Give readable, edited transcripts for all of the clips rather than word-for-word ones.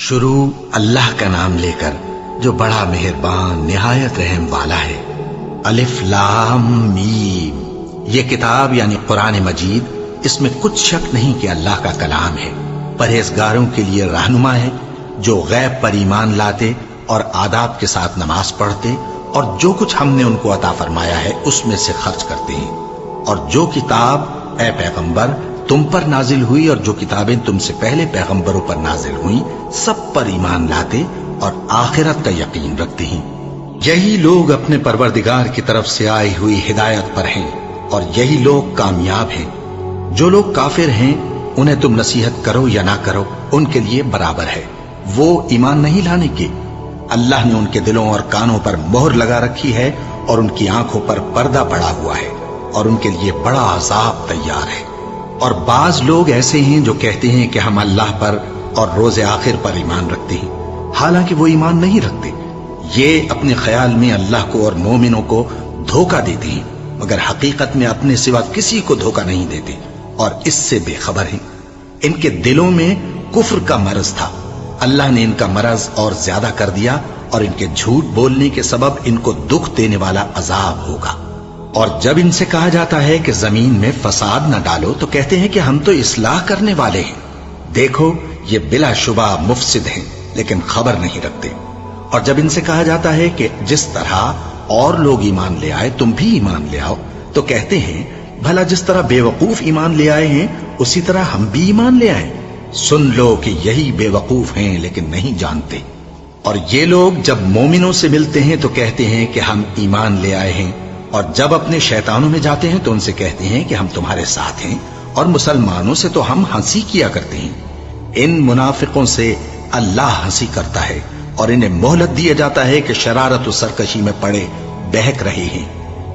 شروع اللہ کا نام لے کر جو بڑا مہربان نہایت رحم والا ہے۔ الف لام میم، یہ کتاب یعنی قرآن مجید، اس میں کچھ شک نہیں کہ اللہ کا کلام ہے، پرہیزگاروں کے لیے رہنما ہے، جو غیب پر ایمان لاتے اور آداب کے ساتھ نماز پڑھتے اور جو کچھ ہم نے ان کو عطا فرمایا ہے اس میں سے خرچ کرتے ہیں، اور جو کتاب اے پیغمبر تم پر نازل ہوئی اور جو کتابیں تم سے پہلے پیغمبروں پر نازل ہوئیں سب پر ایمان لاتے اور آخرت کا یقین رکھتے ہیں۔ یہی لوگ اپنے پروردگار کی طرف سے آئی ہوئی ہدایت پر ہیں اور یہی لوگ کامیاب ہیں۔ جو لوگ کافر ہیں انہیں تم نصیحت کرو یا نہ کرو ان کے لیے برابر ہے، وہ ایمان نہیں لانے کے۔ اللہ نے ان کے دلوں اور کانوں پر مہر لگا رکھی ہے اور ان کی آنکھوں پر پردہ پڑا ہوا ہے اور ان کے لیے بڑا عذاب تیار ہے۔ اور بعض لوگ ایسے ہیں جو کہتے ہیں کہ ہم اللہ پر اور روز آخر پر ایمان رکھتے ہیں، حالانکہ وہ ایمان نہیں رکھتے۔ یہ اپنے خیال میں اللہ کو اور مومنوں کو دھوکہ دیتے ہیں، مگر حقیقت میں اپنے سوا کسی کو دھوکہ نہیں دیتے اور اس سے بے خبر ہیں۔ ان کے دلوں میں کفر کا مرض تھا، اللہ نے ان کا مرض اور زیادہ کر دیا اور ان کے جھوٹ بولنے کے سبب ان کو دکھ دینے والا عذاب ہوگا۔ اور جب ان سے کہا جاتا ہے کہ زمین میں فساد نہ ڈالو تو کہتے ہیں کہ ہم تو اصلاح کرنے والے ہیں۔ دیکھو یہ بلا شبہ مفسد ہیں لیکن خبر نہیں رکھتے۔ اور جب ان سے کہا جاتا ہے کہ جس طرح اور لوگ ایمان لے آئے تم بھی ایمان لے آؤ تو کہتے ہیں بھلا جس طرح بے وقوف ایمان لے آئے ہیں اسی طرح ہم بھی ایمان لے آئیں۔ سن لو کہ یہی بے وقوف ہیں لیکن نہیں جانتے۔ اور یہ لوگ جب مومنوں سے ملتے ہیں تو کہتے ہیں کہ ہم ایمان لے آئے ہیں، اور جب اپنے شیطانوں میں جاتے ہیں تو ان سے کہتے ہیں کہ ہم تمہارے ساتھ ہیں، اور مسلمانوں سے تو ہم ہنسی کیا کرتے ہیں۔ ان منافقوں سے اللہ ہنسی کرتا ہے اور انہیں مہلت دیا جاتا ہے کہ شرارت و سرکشی میں پڑے بہک رہے ہیں۔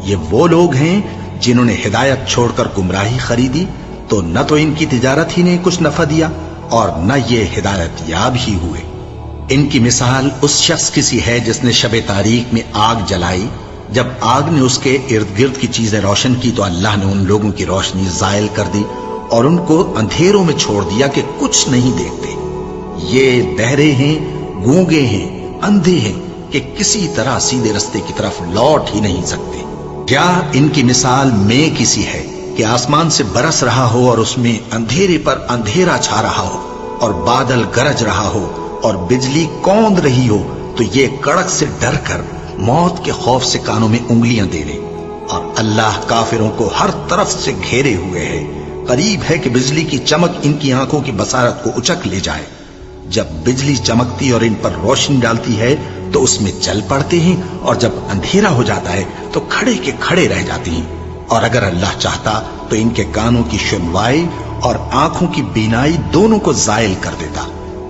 یہ وہ لوگ ہیں جنہوں نے ہدایت چھوڑ کر گمراہی خریدی، تو نہ تو ان کی تجارت ہی نے کچھ نفع دیا اور نہ یہ ہدایت یاب ہی ہوئے۔ ان کی مثال اس شخص کی سی ہے جس نے شب تاریک میں آگ جلائی، جب آگ نے اس کے ارد گرد کی چیزیں روشن کی تو اللہ نے ان لوگوں کی روشنی زائل کر دی اور ان کو اندھیروں میں چھوڑ دیا کہ کچھ نہیں دیکھتے۔ یہ بہرے ہیں، گونگے ہیں، اندھے ہیں کہ کسی طرح سیدھے رستے کی طرف لوٹ ہی نہیں سکتے۔ کیا ان کی مثال میں کسی ہے کہ آسمان سے برس رہا ہو اور اس میں اندھیرے پر اندھیرا چھا رہا ہو اور بادل گرج رہا ہو اور بجلی کوند رہی ہو تو یہ کڑک سے ڈر کر موت کے خوف سے کانوں میں انگلیاں دے لے۔ اور اللہ کافروں کو ہر طرف سے گھیرے ہوئے ہے، قریب ہے کہ بجلی کی چمک ان کی آنکھوں کی بصارت کو اچک لے جائے۔ جب بجلی چمکتی اور ان پر روشنی ڈالتی ہے تو اس میں چل پڑتے ہیں، اور جب اندھیرا ہو جاتا ہے تو کھڑے کے کھڑے رہ جاتے ہیں۔ اور اگر اللہ چاہتا تو ان کے کانوں کی سنوائی اور آنکھوں کی بینائی دونوں کو زائل کر دیتا۔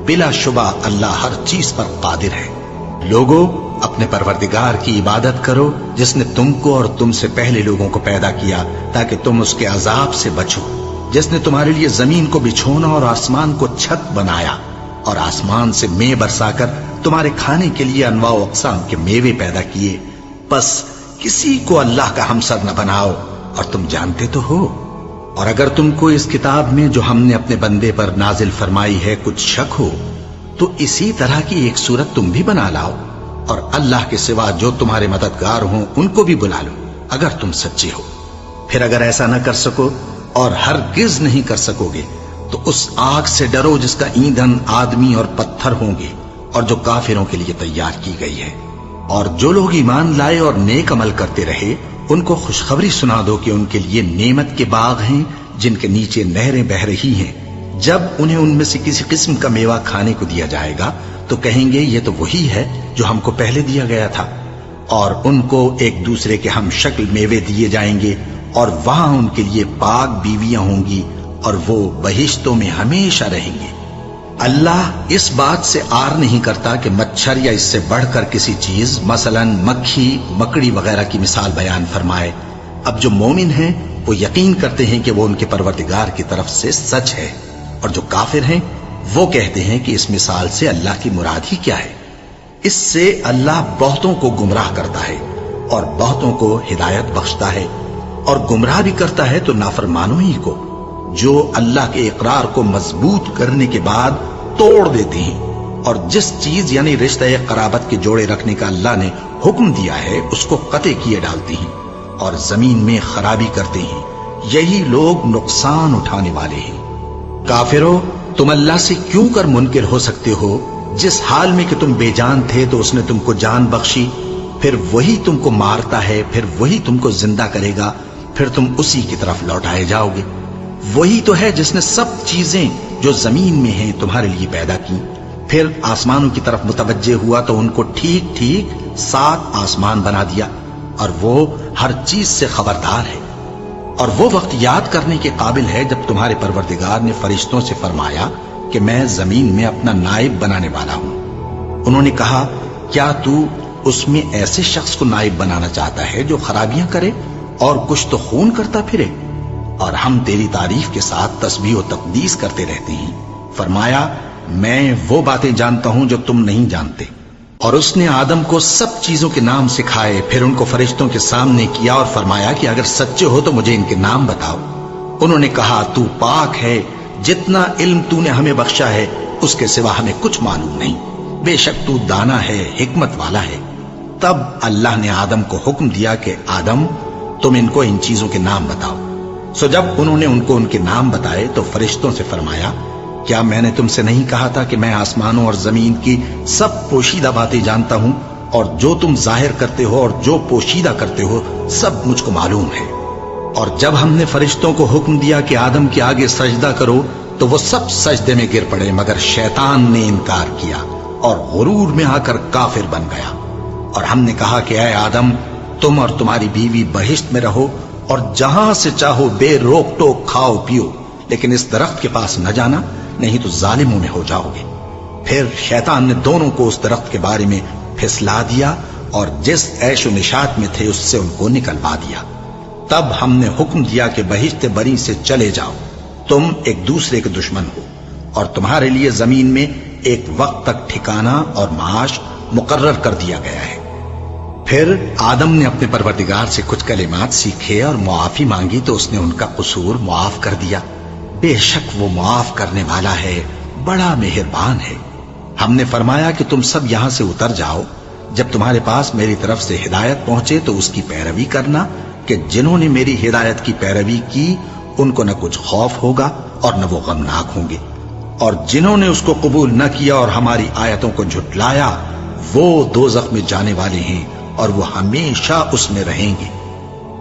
بلا شبہ اللہ ہر چیز پر قادر ہے۔ لوگو اپنے پروردگار کی عبادت کرو جس نے تم کو اور تم سے پہلے لوگوں کو پیدا کیا تاکہ تم اس کے عذاب سے بچو، جس نے تمہارے لیے زمین کو بچھونا اور آسمان کو چھت بنایا اور آسمان سے مے برسا کر تمہارے کھانے کے لیے انواع و اقسام کے میوے پیدا کیے۔ بس کسی کو اللہ کا ہمسر نہ بناؤ، اور تم جانتے تو ہو۔ اور اگر تم کو اس کتاب میں جو ہم نے اپنے بندے پر نازل فرمائی ہے کچھ شک ہو تو اسی طرح کی ایک صورت تم بھی بنا لاؤ، اور اللہ کے سوا جو تمہارے مددگار ہوں ان کو بھی بلا لو اگر تم سچے ہو۔ پھر اگر ایسا نہ کر سکو اور ہرگز نہیں کر سکو گے تو اس آگ سے ڈرو جس کا ایندھن آدمی اور پتھر ہوں گے اور جو کافروں کے لیے تیار کی گئی ہے۔ اور جو لوگ ایمان لائے اور نیک عمل کرتے رہے ان کو خوشخبری سنا دو کہ ان کے لیے نعمت کے باغ ہیں جن کے نیچے نہریں بہہ رہی ہیں۔ جب انہیں ان میں سے کسی قسم کا میوہ کھانے کو دیا جائے گا تو کہیں گے یہ تو وہی ہے جو ہم کو پہلے دیا گیا تھا، اور ان کو ایک دوسرے کے ہم شکل میوے دیے جائیں گے، اور وہاں ان کے لیے پاک بیویاں ہوں گی اور وہ بہشتوں میں ہمیشہ رہیں گے۔ اللہ اس بات سے آر نہیں کرتا کہ مچھر یا اس سے بڑھ کر کسی چیز مثلا مکھی مکڑی وغیرہ کی مثال بیان فرمائے۔ اب جو مومن ہیں وہ یقین کرتے ہیں کہ وہ ان کے پروردگار کی طرف سے سچ ہے، اور جو کافر ہیں وہ کہتے ہیں کہ اس مثال سے اللہ کی مراد ہی کیا ہے۔ اس سے اللہ بہتوں کو گمراہ کرتا ہے اور بہتوں کو ہدایت بخشتا ہے، اور گمراہ بھی کرتا ہے تو نافرمانوں ہی کو، جو اللہ کے اقرار کو مضبوط کرنے کے بعد توڑ دیتے ہیں اور جس چیز یعنی رشتہ قرابت کے جوڑے رکھنے کا اللہ نے حکم دیا ہے اس کو قطع کیے ڈالتے ہیں اور زمین میں خرابی کرتے ہیں، یہی لوگ نقصان اٹھانے والے ہیں۔ کافرو، تم اللہ سے کیوں کر منکر ہو سکتے ہو؟ جس حال میں کہ تم بے جان تھے تو اس نے تم کو جان بخشی، پھر وہی تم کو مارتا ہے، پھر وہی تم کو زندہ کرے گا، پھر تم اسی کی طرف لوٹائے جاؤ گے۔ وہی تو ہے جس نے سب چیزیں جو زمین میں ہیں تمہارے لیے پیدا کی، پھر آسمانوں کی طرف متوجہ ہوا تو ان کو ٹھیک ٹھیک 7 آسمان بنا دیا، اور وہ ہر چیز سے خبردار ہے۔ اور وہ وقت یاد کرنے کے قابل ہے جب تمہارے پروردگار نے فرشتوں سے فرمایا کہ میں زمین میں اپنا نائب بنانے والا ہوں۔ انہوں نے کہا، کیا تو اس میں ایسے شخص کو نائب بنانا چاہتا ہے جو خرابیاں کرے اور کچھ تو خون کرتا پھرے؟ اور ہم تیری تعریف کے ساتھ تسبیح و تقدیس کرتے رہتے ہیں۔ فرمایا، میں وہ باتیں جانتا ہوں جو تم نہیں جانتے۔ اور اس نے آدم کو سب چیزوں کے نام سکھائے، پھر ان کو فرشتوں کے سامنے کیا اور فرمایا کہ اگر سچے ہو تو مجھے ان کے نام بتاؤ۔ انہوں نے کہا، تو پاک ہے، جتنا علم تو نے ہمیں بخشا ہے اس کے سوا ہمیں کچھ معلوم نہیں، بے شک تو دانا ہے، حکمت والا ہے۔ تب اللہ نے آدم کو حکم دیا کہ آدم، تم ان کو ان چیزوں کے نام بتاؤ۔ سو جب انہوں نے ان کو ان کے نام بتائے تو فرشتوں سے فرمایا، کیا میں نے تم سے نہیں کہا تھا کہ میں آسمانوں اور زمین کی سب پوشیدہ باتیں جانتا ہوں، اور جو تم ظاہر کرتے ہو اور جو پوشیدہ کرتے ہو سب مجھ کو معلوم ہے۔ اور جب ہم نے فرشتوں کو حکم دیا کہ آدم کے آگے سجدہ کرو تو وہ سب سجدے میں گر پڑے، مگر شیطان نے انکار کیا اور غرور میں آ کر کافر بن گیا۔ اور ہم نے کہا کہ اے آدم، تم اور تمہاری بیوی بہشت میں رہو اور جہاں سے چاہو بے روک ٹوک کھاؤ پیو، لیکن اس درخت کے پاس نہ جانا، نہیں تو ظالموں میں ہو جاؤ گے۔ پھر شیطان نے دونوں کو اس درخت کے بارے میں پھسلا دیا اور جس عیش و نشاط میں تھے اس سے ان کو نکلوا دیا۔ تب ہم نے حکم دیا کہ بہشت بری سے چلے جاؤ، تم ایک دوسرے کے دشمن ہو، اور تمہارے لیے زمین میں ایک وقت تک ٹھکانہ اور معاش مقرر کر دیا گیا ہے۔ پھر آدم نے اپنے پروردگار سے کچھ کلمات سیکھے اور معافی مانگی تو اس نے ان کا قصور معاف کر دیا۔ بے شک وہ معاف کرنے والا ہے، بڑا مہربان ہے۔ ہم نے فرمایا کہ تم سب یہاں سے اتر جاؤ، جب تمہارے پاس میری طرف سے ہدایت پہنچے تو اس کی پیروی کرنا، کہ جنہوں نے میری ہدایت کی پیروی کی ان کو نہ کچھ خوف ہوگا اور نہ وہ غمناک ہوں گے، اور جنہوں نے اس کو قبول نہ کیا اور ہماری آیتوں کو جھٹلایا وہ دوزخ میں جانے والے ہیں اور وہ ہمیشہ اس میں رہیں گے۔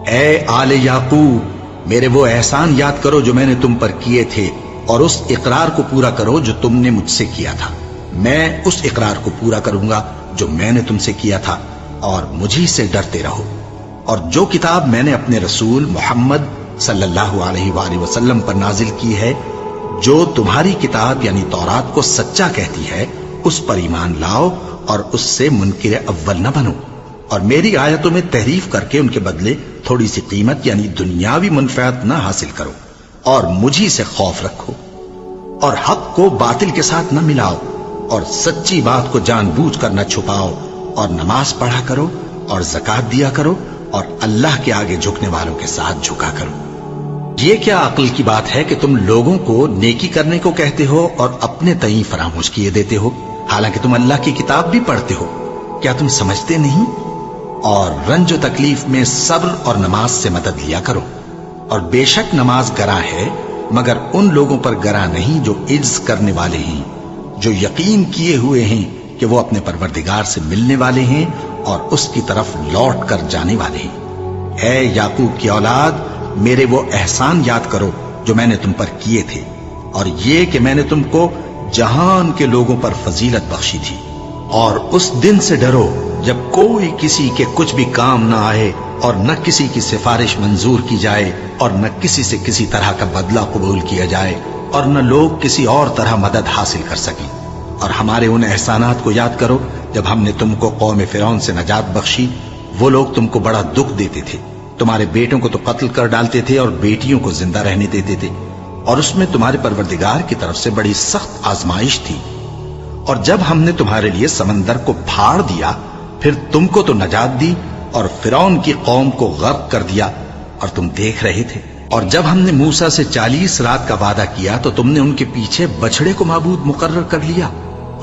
اے آل یعقوب، میرے وہ احسان یاد کرو جو میں نے تم پر کیے تھے، اور اس اقرار کو پورا کرو جو تم نے مجھ سے کیا تھا۔ میں اس اقرار کو پورا کروں گا جو میں نے تم سے کیا تھا، اور مجھی سے ڈرتے رہو۔ اور جو کتاب میں نے اپنے رسول محمد صلی اللہ علیہ وآلہ وسلم پر نازل کی ہے، جو تمہاری کتاب یعنی تورات کو سچا کہتی ہے، اس پر ایمان لاؤ اور اس سے منکر اول نہ بنو، اور میری آیتوں میں تحریف کر کے ان کے بدلے تھوڑی سی قیمت یعنی دنیاوی منفعت نہ حاصل کرو، اور مجھی سے خوف رکھو، اور حق کو باطل کے ساتھ نہ ملاؤ، اور سچی بات کو جان بوجھ کر نہ چھپاؤ، اور نماز پڑھا کرو اور زکوٰۃ دیا کرو، اور اللہ کے آگے جھکنے والوں کے ساتھ جھکا کرو۔ یہ کیا عقل کی بات ہے کہ تم لوگوں کو نیکی کرنے کو کہتے ہو اور اپنے تئیں فراموش کیے دیتے ہو، حالانکہ تم اللہ کی کتاب بھی پڑھتے ہو؟ کیا تم سمجھتے نہیں؟ اور رنج و تکلیف میں صبر اور نماز سے مدد لیا کرو، اور بے شک نماز گراں ہے، مگر ان لوگوں پر گراں نہیں جو عجز کرنے والے ہیں، جو یقین کیے ہوئے ہیں کہ وہ اپنے پروردگار سے ملنے والے ہیں اور اس کی طرف لوٹ کر جانے والے ہیں۔ اے یعقوب کی اولاد، میرے وہ احسان یاد کرو جو میں نے تم پر کیے تھے، اور یہ کہ میں نے تم کو جہان کے لوگوں پر فضیلت بخشی تھی۔ اور اس دن سے ڈرو جب کوئی کسی کے کچھ بھی کام نہ آئے، اور نہ کسی کی سفارش منظور کی جائے، اور نہ کسی سے کسی طرح کا بدلہ قبول کیا جائے، اور نہ لوگ کسی اور طرح مدد حاصل کر سکیں۔ اور ہمارے ان احسانات کو یاد کرو جب ہم نے تم کو قوم فرعون سے نجات بخشی۔ وہ لوگ تم کو بڑا دکھ دیتے تھے، تمہارے بیٹوں کو تو قتل کر ڈالتے تھے اور بیٹیوں کو زندہ رہنے دیتے تھے، اور اس میں تمہارے پروردگار کی طرف سے بڑی سخت آزمائش تھی۔ اور جب ہم نے تمہارے لیے سمندر کو پھاڑ دیا، پھر تم کو تو نجات دی اور فرعون کی قوم کو غرق کر دیا، اور تم دیکھ رہے تھے۔ اور جب ہم نے موسیٰ سے 40 رات کا وعدہ کیا تو تم نے ان کے پیچھے بچڑے کو معبود مقرر کر لیا،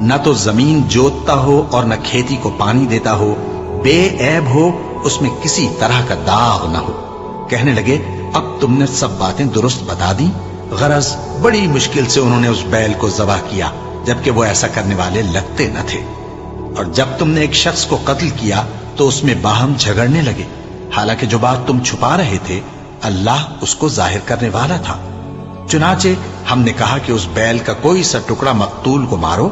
نہ تو زمین جوتتا ہو اور نہ کھیتی کو پانی دیتا ہو، بے عیب ہو، اس میں کسی طرح کا داغ نہ ہو۔ کہنے لگے اب تم نے سب باتیں درست بتا دی۔ غرض بڑی مشکل سے انہوں نے اس بیل کو ذبح کیا، جبکہ وہ ایسا کرنے والے لگتے نہ تھے۔ اور جب تم نے ایک شخص کو قتل کیا تو اس میں باہم جھگڑنے لگے، حالانکہ جو بات تم چھپا رہے تھے اللہ اس کو ظاہر کرنے والا تھا۔ چنانچہ ہم نے کہا کہ اس بیل کا کوئی سا ٹکڑا مقتول کو مارو،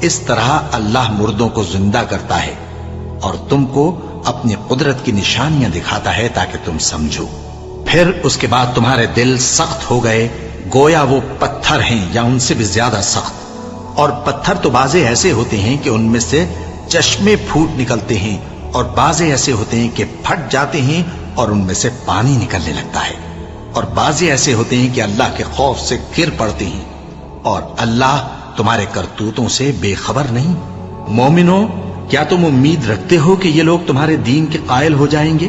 اس طرح اللہ مردوں کو زندہ کرتا ہے اور تم کو اپنی قدرت کی نشانیاں دکھاتا ہے تاکہ تم سمجھو۔ پھر اس کے بعد تمہارے دل سخت ہو گئے، گویا وہ پتھر ہیں یا ان سے بھی زیادہ سخت۔ اور پتھر تو بعضے ایسے ہوتے ہیں کہ ان میں سے چشمے پھوٹ نکلتے ہیں، اور بعضے ایسے ہوتے ہیں کہ پھٹ جاتے ہیں اور ان میں سے پانی نکلنے لگتا ہے، اور بعضے ایسے ہوتے ہیں کہ اللہ کے خوف سے گر پڑتے ہیں، اور اللہ تمہارے کرتوتوں سے بے خبر نہیں۔ مومنو، کیا تم امید رکھتے ہو کہ یہ لوگ تمہارے دین کے قائل ہو جائیں گے؟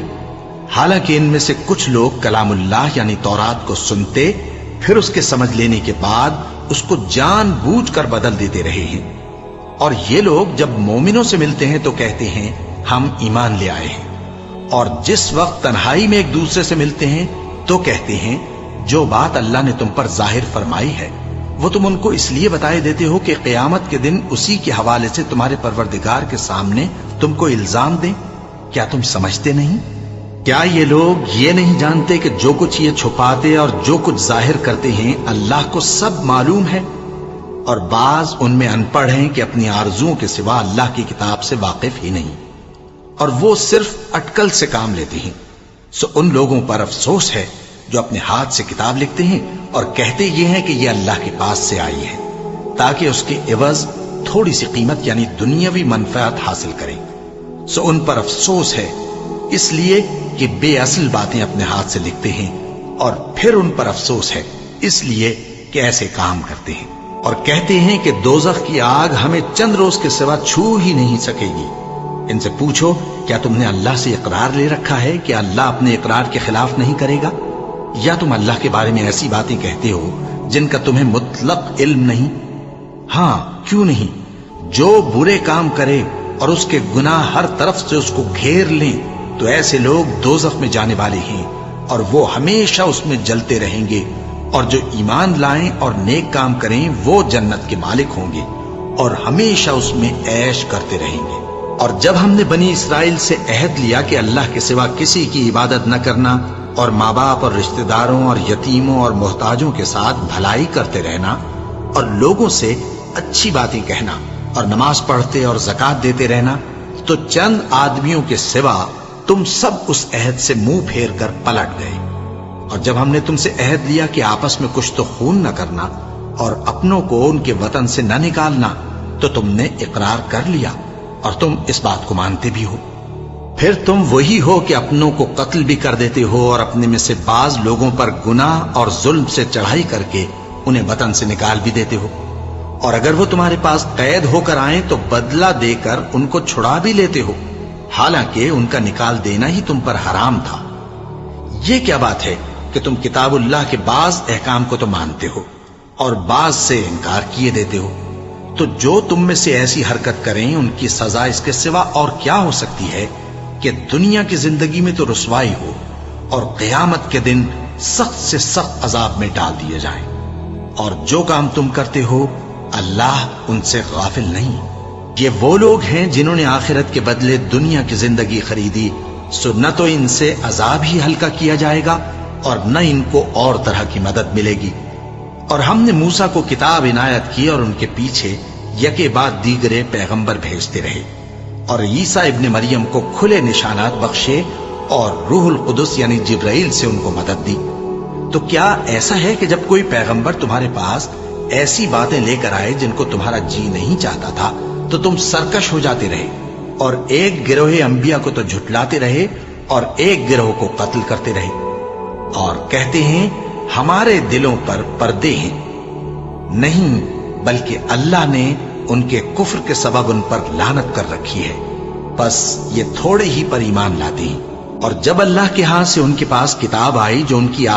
حالانکہ ان میں سے کچھ لوگ کلام اللہ یعنی تورات کو سنتے، پھر اس کے سمجھ لینے کے بعد اس کو جان بوجھ کر بدل دیتے رہے ہیں۔ اور یہ لوگ جب مومنوں سے ملتے ہیں تو کہتے ہیں ہم ایمان لے آئے ہیں، اور جس وقت تنہائی میں ایک دوسرے سے ملتے ہیں تو کہتے ہیں جو بات اللہ نے تم پر ظاہر فرمائی ہے وہ تم ان کو اس لیے بتائے دیتے ہو کہ قیامت کے دن اسی کے حوالے سے تمہارے پروردگار کے سامنے تم کو الزام دیں۔ کیا تم سمجھتے نہیں؟ کیا یہ لوگ یہ نہیں جانتے کہ جو کچھ یہ چھپاتے اور جو کچھ ظاہر کرتے ہیں اللہ کو سب معلوم ہے؟ اور بعض ان میں ان پڑھ ہیں کہ اپنی آرزوؤں کے سوا اللہ کی کتاب سے واقف ہی نہیں، اور وہ صرف اٹکل سے کام لیتے ہیں۔ سو ان لوگوں پر افسوس ہے جو اپنے ہاتھ سے کتاب لکھتے ہیں اور کہتے یہ ہیں کہ یہ اللہ کے پاس سے آئی ہے، تاکہ اس کے عوض تھوڑی سی قیمت یعنی دنیاوی منفعت حاصل کریں۔ سو ان پر افسوس ہے اس لیے کہ بے اصل باتیں اپنے ہاتھ سے لکھتے ہیں، اور پھر ان پر افسوس ہے اس لیے کہ ایسے کام کرتے ہیں، اور کہتے ہیں کہ دوزخ کی آگ ہمیں چند روز کے سوا چھو ہی نہیں سکے گی۔ ان سے پوچھو کیا تم نے اللہ سے اقرار لے رکھا ہے کہ اللہ اپنے اقرار کے خلاف نہیں کرے گا؟ یا تم اللہ کے بارے میں ایسی باتیں کہتے ہو جن کا تمہیں مطلق علم نہیں؟ ہاں کیوں نہیں، جو برے کام کرے اور اس کے گناہ ہر طرف سے اس کو گھیر لیں تو ایسے لوگ دوزخ میں جانے والے ہیں، اور وہ ہمیشہ اس میں جلتے رہیں گے، اور جو ایمان لائیں اور نیک کام کریں وہ جنت کے مالک ہوں گے اور ہمیشہ اس میں عیش کرتے رہیں گے۔ اور جب ہم نے بنی اسرائیل سے عہد لیا کہ اللہ کے سوا کسی کی عبادت نہ کرنا، اور ماں باپ اور رشتہ داروں اور یتیموں اور محتاجوں کے ساتھ بھلائی کرتے رہنا، اور لوگوں سے اچھی باتیں کہنا، اور نماز پڑھتے اور زکوٰۃ دیتے رہنا، تو چند آدمیوں کے سوا تم سب اس عہد سے منہ پھیر کر پلٹ گئے۔ اور جب ہم نے تم سے عہد لیا کہ آپس میں کچھ تو خون نہ کرنا اور اپنوں کو ان کے وطن سے نہ نکالنا، تو تم نے اقرار کر لیا اور تم اس بات کو مانتے بھی ہو۔ پھر تم وہی ہو کہ اپنوں کو قتل بھی کر دیتے ہو، اور اپنے میں سے بعض لوگوں پر گناہ اور ظلم سے چڑھائی کر کے انہیں وطن سے نکال بھی دیتے ہو، اور اگر وہ تمہارے پاس قید ہو کر آئیں تو بدلہ دے کر ان کو چھڑا بھی لیتے ہو، حالانکہ ان کا نکال دینا ہی تم پر حرام تھا۔ یہ کیا بات ہے کہ تم کتاب اللہ کے بعض احکام کو تو مانتے ہو اور بعض سے انکار کیے دیتے ہو؟ تو جو تم میں سے ایسی حرکت کریں ان کی سزا اس کے سوا اور کیا ہو سکتی ہے کہ دنیا کی زندگی میں تو رسوائی ہو اور قیامت کے دن سخت سے سخت عذاب میں ڈال دیے جائیں۔ اور جو کام تم کرتے ہو اللہ ان سے غافل نہیں۔ یہ وہ لوگ ہیں جنہوں نے آخرت کے بدلے دنیا کی زندگی خریدی، سو نہ تو ان سے عذاب ہی ہلکا کیا جائے گا اور نہ ان کو اور طرح کی مدد ملے گی۔ اور ہم نے موسیٰ کو کتاب عنایت کی اور ان کے پیچھے یکے بعد دیگرے پیغمبر بھیجتے رہے، اور عیسیٰ ابن مریم کو کھلے نشانات بخشے اور روح القدس یعنی جبرائیل سے ان کو مدد دی۔ تو کیا ایسا ہے کہ جب کوئی پیغمبر تمہارے پاس ایسی باتیں لے کر آئے جن کو تمہارا جی نہیں چاہتا تھا تو تم سرکش ہو جاتے رہے، اور ایک گروہ انبیاء کو تو جھٹلاتے رہے اور ایک گروہ کو قتل کرتے رہے، اور کہتے ہیں ہمارے دلوں پر پردے ہیں؟ نہیں، بلکہ اللہ نے ان کے کفر کے سبب ان پر لعنت کر رکھی ہے، بس یہ تھوڑے ہی پر ایمان لاتے ہیں۔ اور جب اللہ کے ہاں سے ان کے پاس کتاب آئی جو ان کی